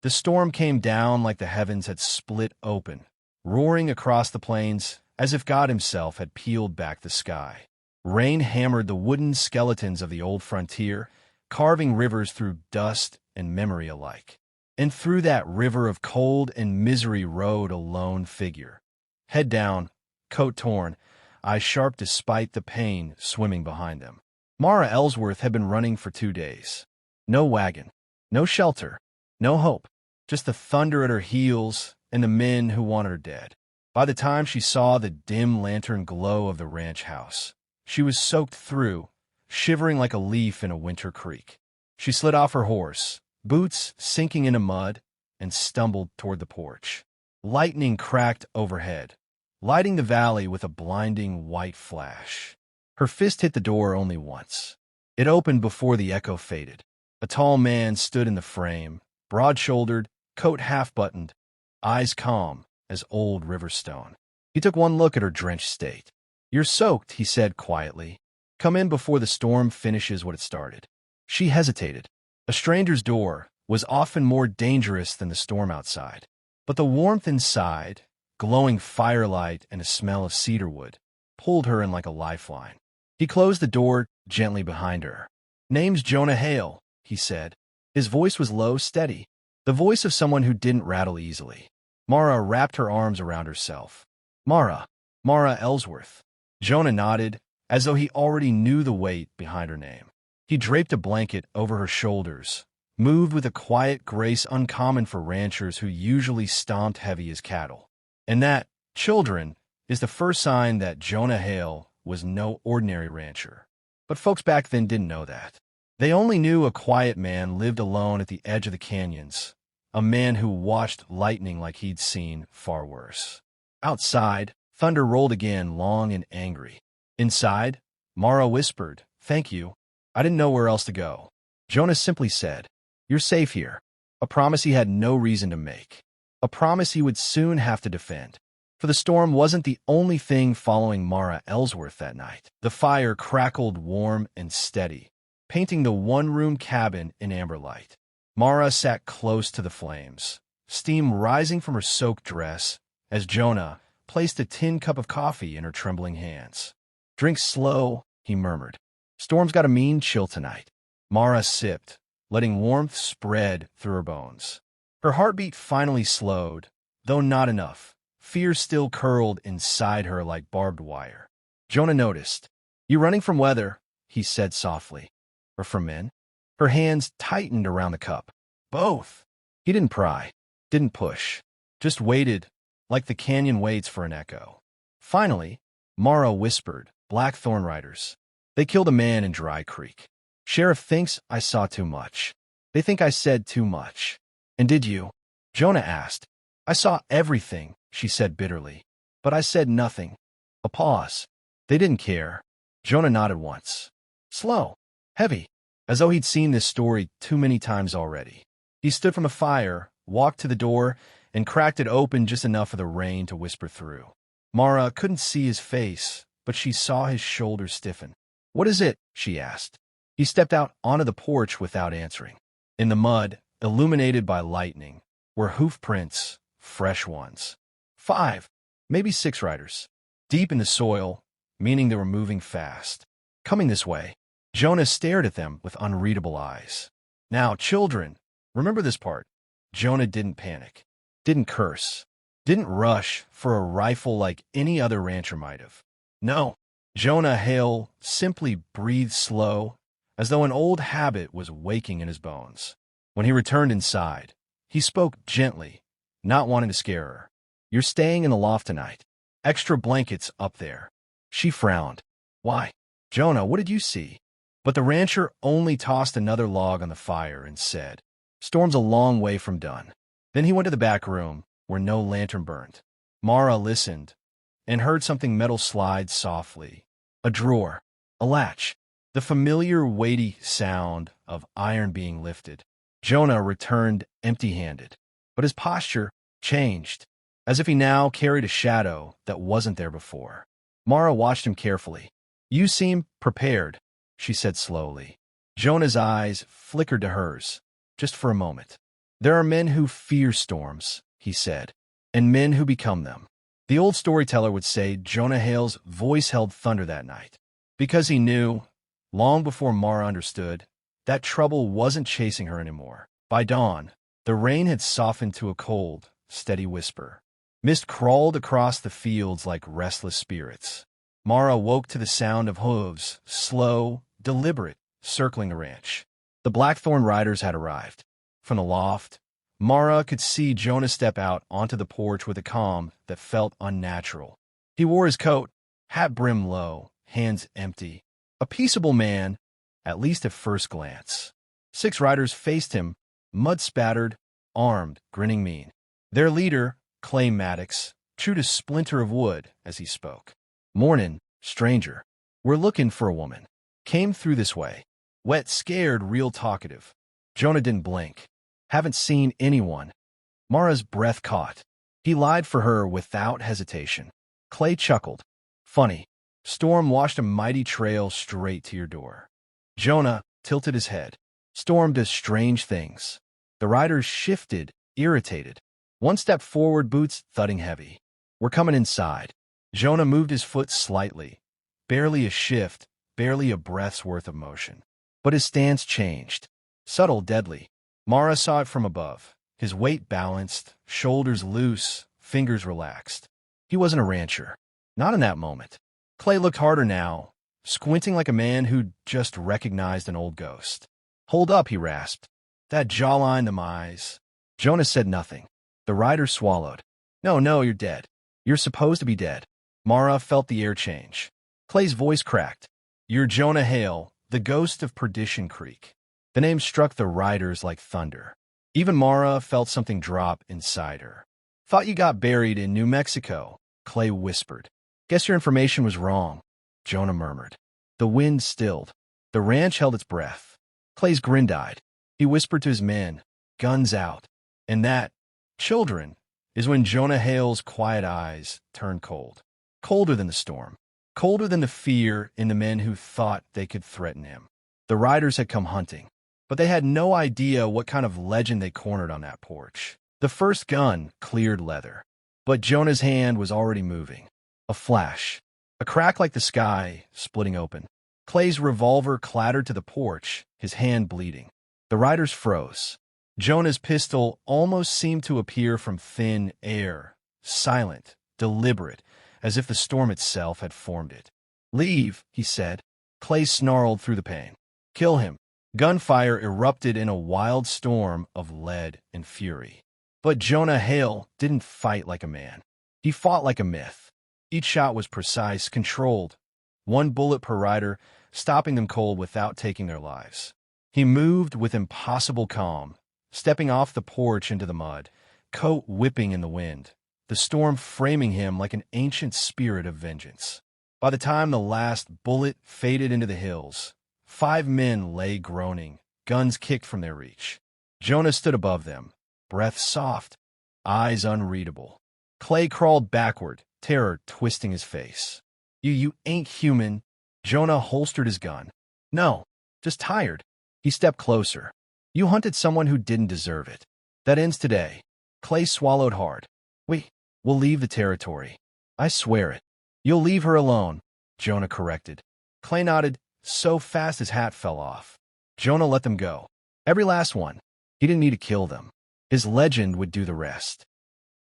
The storm came down like the heavens had split open, roaring across the plains as if God himself had peeled back the sky. Rain hammered the wooden skeletons of the old frontier, carving rivers through dust and memory alike. And through that river of cold and misery rode a lone figure. Head down, coat torn, eyes sharp despite the pain swimming behind them. Mara Ellsworth had been running for 2 days. No wagon, no shelter, no hope, just the thunder at her heels and the men who wanted her dead. By the time she saw the dim lantern glow of the ranch house, she was soaked through, shivering like a leaf in a winter creek. She slid off her horse, boots sinking into mud, and stumbled toward the porch. Lightning cracked overhead, lighting the valley with a blinding white flash. Her fist hit the door only once. It opened before the echo faded. A tall man stood in the frame, broad-shouldered, coat half-buttoned, eyes calm as old river stone. He took one look at her drenched state. "You're soaked," he said quietly. "Come in before the storm finishes what it started." She hesitated. A stranger's door was often more dangerous than the storm outside. But the warmth inside, glowing firelight and a smell of cedarwood, pulled her in like a lifeline. He closed the door gently behind her. "Name's Jonah Hale," he said. His voice was low, steady, the voice of someone who didn't rattle easily. Mara wrapped her arms around herself. Mara Ellsworth." Jonah nodded, as though he already knew the weight behind her name. He draped a blanket over her shoulders, moved with a quiet grace uncommon for ranchers who usually stomped heavy as cattle. And that, children, is the first sign that Jonah Hale was no ordinary rancher. But folks back then didn't know that. They only knew a quiet man lived alone at the edge of the canyons, a man who watched lightning like he'd seen far worse. Outside, thunder rolled again, long and angry. Inside, Mara whispered, "Thank you. I didn't know where else to go." Jonah simply said, "You're safe here," a promise he had no reason to make, a promise he would soon have to defend. For the storm wasn't the only thing following Mara Ellsworth that night. The fire crackled warm and steady, painting the one-room cabin in amber light. Mara sat close to the flames, steam rising from her soaked dress as Jonah placed a tin cup of coffee in her trembling hands. "Drink slow," he murmured. "Storm's got a mean chill tonight." Mara sipped, letting warmth spread through her bones. Her heartbeat finally slowed, though not enough. Fear still curled inside her like barbed wire. Jonah noticed. "You running from weather?" he said softly. "Or from men?" Her hands tightened around the cup. "Both." He didn't pry, didn't push, just waited, like the canyon waits for an echo. Finally, Mara whispered, "Blackthorn Riders. They killed a man in Dry Creek. Sheriff thinks I saw too much. They think I said too much." "And did you?" Jonah asked. "I saw everything," she said bitterly. "But I said nothing." A pause. "They didn't care." Jonah nodded once. Slow, heavy, as though he'd seen this story too many times already. He stood from the fire, walked to the door, and cracked it open just enough for the rain to whisper through. Mara couldn't see his face, but she saw his shoulders stiffen. "What is it?" she asked. He stepped out onto the porch without answering. In the mud, illuminated by lightning, were hoof prints, fresh ones. 5, maybe 6 riders, deep in the soil, meaning they were moving fast. Coming this way. Jonah stared at them with unreadable eyes. "Now, children, remember this part." Jonah didn't panic, didn't curse, didn't rush for a rifle like any other rancher might have. No, Jonah Hale simply breathed slow, as though an old habit was waking in his bones. When he returned inside, he spoke gently, not wanting to scare her. "You're staying in the loft tonight. Extra blankets up there." She frowned. "Why?" "Jonah, what did you see?" But the rancher only tossed another log on the fire and said, "Storm's a long way from done." Then he went to the back room, where no lantern burned. Mara listened, and heard something metal slide softly. A drawer, a latch, the familiar weighty sound of iron being lifted. Jonah returned empty-handed, but his posture changed, as if he now carried a shadow that wasn't there before. Mara watched him carefully. "You seem prepared," she said slowly. Jonah's eyes flickered to hers, just for a moment. There are men who fear storms, he said, and men who become them. The old storyteller would say Jonah Hale's voice held thunder that night, because he knew, long before Mara understood, that trouble wasn't chasing her anymore. By dawn, the rain had softened to a cold, steady whisper. Mist crawled across the fields like restless spirits. Mara woke to the sound of hooves, slow, deliberate, circling the ranch. The Blackthorn Riders had arrived. From the loft, Mara could see Jonah step out onto the porch with a calm that felt unnatural. He wore his coat, hat brim low, hands empty. A peaceable man, at least at first glance. 6 riders faced him, mud-spattered, armed, grinning mean. Their leader, Clay Maddox, chewed a splinter of wood as he spoke. "Mornin', stranger. We're looking for a woman. Came through this way." Wet, scared, real talkative. Jonah didn't blink. "Haven't seen anyone." Mara's breath caught. He lied for her without hesitation. Clay chuckled. "Funny. Storm washed a mighty trail straight to your door." Jonah tilted his head. "Storm does strange things." The riders shifted, irritated. One step forward, boots thudding heavy. "We're coming inside." Jonah moved his foot slightly. Barely a shift, barely a breath's worth of motion. But his stance changed. Subtle, deadly. Mara saw it from above. His weight balanced, shoulders loose, fingers relaxed. He wasn't a rancher. Not in that moment. Clay looked harder now, squinting like a man who'd just recognized an old ghost. "Hold up," he rasped. "That jawline, them eyes." Jonah said nothing. The rider swallowed. No, you're dead. You're supposed to be dead." Mara felt the air change. Clay's voice cracked. "You're Jonah Hale, the ghost of Perdition Creek." The name struck the riders like thunder. Even Mara felt something drop inside her. "Thought you got buried in New Mexico," Clay whispered. "Guess your information was wrong," Jonah murmured. The wind stilled. The ranch held its breath. Clay's grin died. He whispered to his men, "Guns out." And that, children, is when Jonah Hale's quiet eyes turned cold. Colder than the storm. Colder than the fear in the men who thought they could threaten him. The riders had come hunting, but they had no idea what kind of legend they cornered on that porch. The first gun cleared leather, but Jonah's hand was already moving. A flash. A crack like the sky splitting open. Clay's revolver clattered to the porch, his hand bleeding. The riders froze. Jonah's pistol almost seemed to appear from thin air, silent, deliberate, as if the storm itself had formed it. "Leave," he said. Clay snarled through the pain. "Kill him." Gunfire erupted in a wild storm of lead and fury. But Jonah Hale didn't fight like a man. He fought like a myth. Each shot was precise, controlled. 1 bullet per rider, stopping them cold without taking their lives. He moved with impossible calm, stepping off the porch into the mud, coat whipping in the wind, the storm framing him like an ancient spirit of vengeance. By the time the last bullet faded into the hills, 5 men lay groaning, guns kicked from their reach. Jonah stood above them, breath soft, eyes unreadable. Clay crawled backward, terror twisting his face. You ain't human." Jonah holstered his gun. "No, just tired." He stepped closer. "You hunted someone who didn't deserve it. That ends today." Clay swallowed hard. We'll leave the territory. I swear it." "You'll leave her alone," Jonah corrected. Clay nodded so fast his hat fell off. Jonah let them go. Every last one. He didn't need to kill them. His legend would do the rest.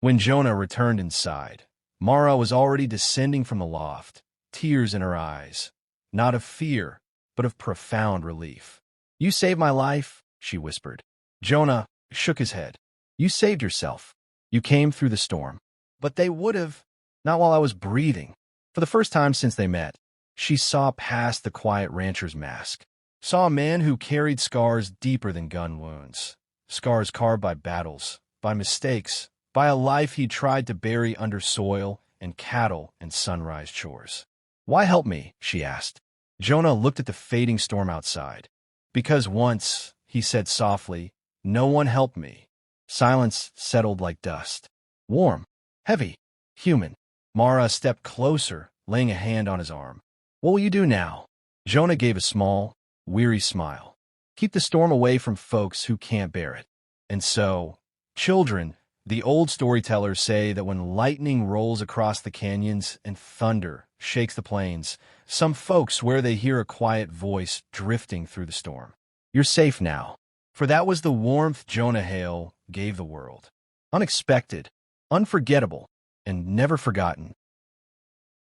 When Jonah returned inside, Mara was already descending from the loft, tears in her eyes, not of fear, but of profound relief. "You saved my life," she whispered. Jonah shook his head. "You saved yourself. You came through the storm. But they would have, not while I was breathing." For the first time since they met, she saw past the quiet rancher's mask, saw a man who carried scars deeper than gun wounds, scars carved by battles, by mistakes, by a life he tried to bury under soil and cattle and sunrise chores. "Why help me?" she asked. Jonah looked at the fading storm outside. "Because once," he said softly, "no one helped me." Silence settled like dust. Warm, heavy, human. Mara stepped closer, laying a hand on his arm. "What will you do now?" Jonah gave a small, weary smile. "Keep the storm away from folks who can't bear it." And so, children, the old storytellers say that when lightning rolls across the canyons and thunder shakes the plains, some folks swear they hear a quiet voice drifting through the storm. You're safe now, for that was the warmth Jonah Hale gave the world. Unexpected, unforgettable, and never forgotten.